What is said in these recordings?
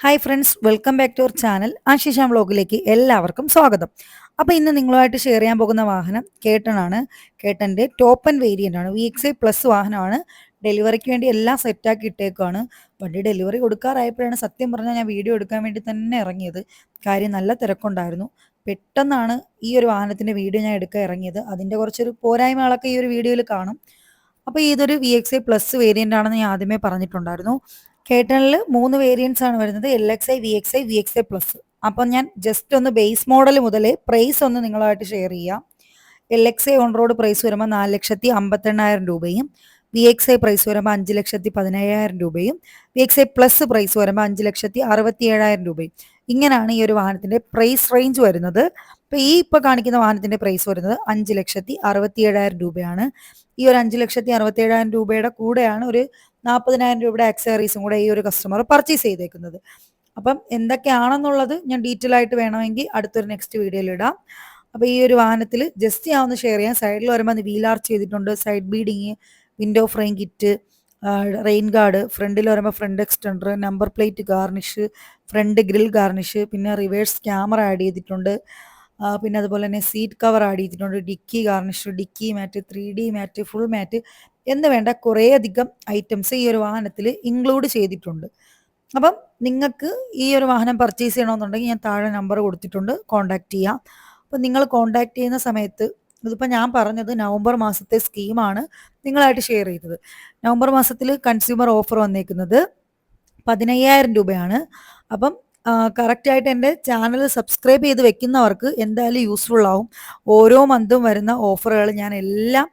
Hi friends, welcome back to our channel Ashisha വ്ളോഗിലേക്ക് എല്ലാവർക്കും സ്വാഗതം. അപ്പോൾ ഇന്ന് നിങ്ങളുമായിട്ട് ഷെയർ ചെയ്യാൻ പോകുന്ന വാഹനം കേട്ടനാണ്. കേട്ടൻ്റെ ടോപ്പ് ആൻഡ് വേരിയൻ്റ് ആണ്. VXI+ വാഹനമാണ്. ഡെലിവറിക്ക് വേണ്ടി എല്ലാം സെറ്റാക്കി ഇട്ടേക്കുവാണ്. വണ്ടി ഡെലിവറി കൊടുക്കാറായപ്പോഴാണ് സത്യം പറഞ്ഞാൽ ഞാൻ വീഡിയോ എടുക്കാൻ വേണ്ടി തന്നെ ഇറങ്ങിയത്. കാര്യം നല്ല തിരക്കുണ്ടായിരുന്നു. പെട്ടെന്നാണ് ഈ ഒരു വാഹനത്തിൻ്റെ വീഡിയോ ഞാൻ എടുക്കാൻ ഇറങ്ങിയത്. അതിൻ്റെ കുറച്ചൊരു പോരായ്മകളൊക്കെ ഈ ഒരു വീഡിയോയിൽ കാണും. അപ്പോൾ ഇതൊരു VXI+ വേരിയൻ്റ് ആണെന്ന് ഞാൻ ആദ്യമേ പറഞ്ഞിട്ടുണ്ടായിരുന്നു. കേട്ടണിൽ 3 വേരിയൻസ് ആണ് വരുന്നത്: LXI, VXI, VXI+. അപ്പം ഞാൻ ജസ്റ്റ് ഒന്ന് ബേസ് മോഡൽ മുതൽ പ്രൈസ് ഒന്ന് നിങ്ങളുമായിട്ട് ഷെയർ ചെയ്യാം. LXI ഓൺ റോഡ് പ്രൈസ് വരുമ്പോൾ 4,58,000 രൂപയും, VXI പ്രൈസ് വരുമ്പോൾ 5,17,000 രൂപയും, VXI+ പ്രൈസ് വരുമ്പോൾ 5,67,000 രൂപയും. ഇങ്ങനെയാണ് ഈ ഒരു വാഹനത്തിന്റെ പ്രൈസ് റേഞ്ച് വരുന്നത്. ഇപ്പോൾ കാണിക്കുന്ന വാഹനത്തിന്റെ പ്രൈസ് വരുന്നത് 5,67,000 രൂപയാണ്. ഈ ഒരു 5,67,000 രൂപയുടെ കൂടെയാണ് ഒരു 40,000 രൂപയുടെ ആക്സസറീസും കൂടെ ഈ ഒരു കസ്റ്റമർ പർച്ചേസ് ചെയ്തേക്കുന്നത്. അപ്പം എന്തൊക്കെയാണെന്നുള്ളത് ഞാൻ ഡീറ്റെയിൽ ആയിട്ട് വേണമെങ്കിൽ അടുത്തൊരു നെക്സ്റ്റ് വീഡിയോയിൽ ഇടാം. അപ്പോൾ ഈ ഒരു വാഹനത്തിൽ ജസ്റ്റ് ഞാൻ ഒന്ന് ഷെയർ ചെയ്യാം. സൈഡിൽ വരുമ്പോൾ വീൽ ആർച്ച് ചെയ്തിട്ടുണ്ട്, side beading, window frame kit, rain guard, ഫ്രണ്ടിൽ വരുമ്പോൾ front extender, number plate garnish, front grill garnish, പിന്നെ റിവേഴ്സ് ക്യാമറ ആഡ് ചെയ്തിട്ടുണ്ട്. പിന്നെ അതുപോലെ തന്നെ സീറ്റ് കവർ ആഡ് ചെയ്തിട്ടുണ്ട്, dicky garnish, dicky mat, 3D mat, full mat എന്ന് വേണ്ട കുറേയധികം ഐറ്റംസ് ഈ ഒരു വാഹനത്തിൽ ഇൻക്ലൂഡ് ചെയ്തിട്ടുണ്ട്. അപ്പം നിങ്ങൾക്ക് ഈ ഒരു വാഹനം പർച്ചേസ് ചെയ്യണമെന്നുണ്ടെങ്കിൽ ഞാൻ താഴെ നമ്പർ കൊടുത്തിട്ടുണ്ട്, കോൺടാക്ട് ചെയ്യാം. അപ്പം നിങ്ങൾ കോൺടാക്ട് ചെയ്യുന്ന സമയത്ത്, ഇതിപ്പോൾ ഞാൻ പറഞ്ഞത് നവംബർ മാസത്തെ സ്കീമാണ് നിങ്ങളായിട്ട് ഷെയർ ചെയ്തത്. നവംബർ മാസത്തിൽ കൺസ്യൂമർ ഓഫർ വന്നേക്കുന്നത് 15,000 രൂപയാണ്. അപ്പം കറക്റ്റായിട്ട് എൻ്റെ ചാനൽ സബ്സ്ക്രൈബ് ചെയ്ത് വെക്കുന്നവർക്ക് എന്തായാലും യൂസ്ഫുൾ ആവും. ഓരോ മന്തും വരുന്ന ഓഫറുകൾ ഞാൻ എല്ലാം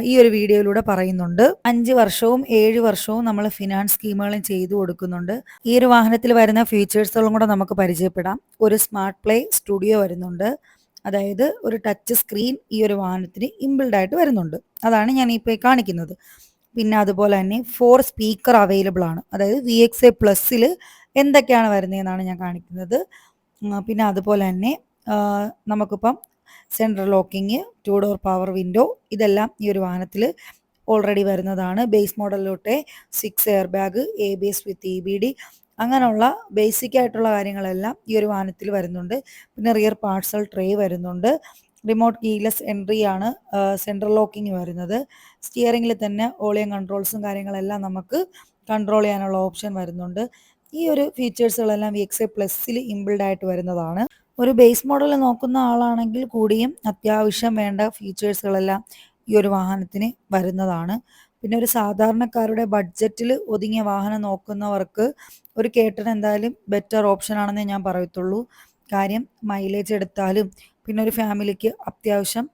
ഈ ഒരു വീഡിയോയിലൂടെ പറയുന്നുണ്ട്. 5 വർഷവും 7 വർഷവും നമ്മൾ ഫിനാൻസ് സ്കീമുകളും ചെയ്തു കൊടുക്കുന്നുണ്ട്. ഈ ഒരു വാഹനത്തിൽ വരുന്ന ഫീച്ചേഴ്സുകളും കൂടെ നമുക്ക് പരിചയപ്പെടാം. ഒരു സ്മാർട്ട് പ്ലേ സ്റ്റുഡിയോ വരുന്നുണ്ട്. അതായത് ഒരു ടച്ച് സ്ക്രീൻ ഈ ഒരു വാഹനത്തിന് ഇൻബിൽഡ് ആയിട്ട് വരുന്നുണ്ട്. അതാണ് ഞാൻ ഇപ്പോൾ കാണിക്കുന്നത്. പിന്നെ അതുപോലെ തന്നെ 4 സ്പീക്കർ അവൈലബിൾ ആണ്. അതായത് VXI+ എന്തൊക്കെയാണ് വരുന്നതെന്നാണ് ഞാൻ കാണിക്കുന്നത്. പിന്നെ അതുപോലെ തന്നെ നമുക്കിപ്പം central locking, 2 door power window, ഇതെല്ലാം ഈ ഒരു വാഹനത്തിൽ ഓൾറെഡി വരുന്നതാണ്. ബേസ് മോഡലിലോട്ടെ 6 എയർ ബാഗ്, ABS വിത്ത് EBD, അങ്ങനെയുള്ള ബേസിക് ആയിട്ടുള്ള കാര്യങ്ങളെല്ലാം ഈ ഒരു വാഹനത്തിൽ വരുന്നുണ്ട്. പിന്നെ റിയർ പാർസൽ ട്രേ വരുന്നുണ്ട്. റിമോട്ട് കീലെസ് എൻട്രി ആണ് സെൻട്രൽ ലോക്കിങ് വരുന്നത്. സ്റ്റിയറിംഗിൽ തന്നെ ഓളിയം കൺട്രോൾസും കാര്യങ്ങളെല്ലാം നമുക്ക് കൺട്രോൾ ചെയ്യാനുള്ള ഓപ്ഷൻ വരുന്നുണ്ട്. ഈ ഒരു ഫീച്ചേഴ്സുകളെല്ലാം VXI+ൽ ഇൻബിൽഡ് ആയിട്ട് വരുന്നതാണ്. ഒരു ബേസ് മോഡൽ നോക്കുന്ന ആളാണെങ്കിൽ കൂടിയും അത്യാവശ്യം വേണ്ട ഫീച്ചേഴ്സുകളെല്ലാം ഈ ഒരു വാഹനത്തിന് വരുന്നതാണ്. പിന്നെ ഒരു സാധാരണക്കാരുടെ ബഡ്ജറ്റിൽ ഒതുങ്ങിയ വാഹനം നോക്കുന്നവർക്ക് ഒരു കേട്ടൻ എന്തായാലും ബെറ്റർ ഓപ്ഷൻ ആണെന്നേ ഞാൻ പറയത്തുള്ളൂ. കാര്യം മൈലേജ് എടുത്താലും പിന്നെ ഒരു ഫാമിലിക്ക് അത്യാവശ്യം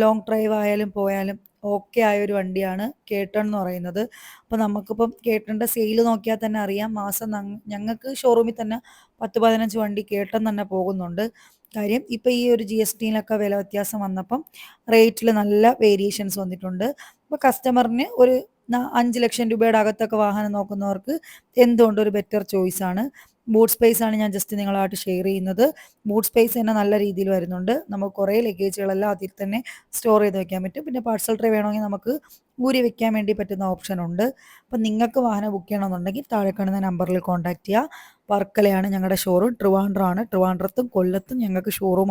ലോങ് ഡ്രൈവ് ആയാലും പോയാലും ഓക്കെ ആയ ഒരു വണ്ടിയാണ് കേട്ടൺ എന്ന് പറയുന്നത്. അപ്പോൾ നമുക്കിപ്പം കേട്ടൻ്റെ സെയിൽ നോക്കിയാൽ തന്നെ അറിയാം, മാസം ഞങ്ങൾക്ക് ഷോറൂമിൽ തന്നെ 10-15 വണ്ടി കേട്ടൺ തന്നെ പോകുന്നുണ്ട്. കാര്യം ഇപ്പം ഈ ഒരു GSTയിലൊക്കെ വില വ്യത്യാസം വന്നപ്പം റേറ്റിൽ നല്ല വേരിയേഷൻസ് വന്നിട്ടുണ്ട്. അപ്പോൾ കസ്റ്റമറിന് ഒരു 5 ലക്ഷം രൂപയുടെ അകത്തൊക്കെ വാഹനം നോക്കുന്നവർക്ക് എന്തുകൊണ്ട് ഒരു ബെറ്റർ ചോയ്സാണ്. ബൂട്ട് സ്പേസ് ആണ് ഞാൻ ജസ്റ്റ് നിങ്ങളായിട്ട് ഷെയർ ചെയ്യുന്നത്. ബൂട്ട് സ്പേസ് തന്നെ നല്ല രീതിയിൽ വരുന്നുണ്ട്. നമുക്ക് കുറേ ലഗേജുകളെല്ലാം അതിൽ തന്നെ സ്റ്റോർ ചെയ്ത് വെക്കാൻ പറ്റും. പിന്നെ പാർസൽ ട്രേ വേണമെങ്കിൽ നമുക്ക് ഊരി വെക്കാൻ വേണ്ടി പറ്റുന്ന ഓപ്ഷൻ ഉണ്ട്. അപ്പം നിങ്ങൾക്ക് വാഹനം ബുക്ക് ചെയ്യണമെന്നുണ്ടെങ്കിൽ താഴെ കാണുന്ന നമ്പറിൽ കോൺടാക്ട് ചെയ്യുക. വർക്കലയാണ് ഞങ്ങളുടെ ഷോറൂം. ട്രിവാൻഡ്രം ആണ്. ട്രിവാൻഡ്രത്തും കൊല്ലത്തും ഞങ്ങൾക്ക് ഷോറൂം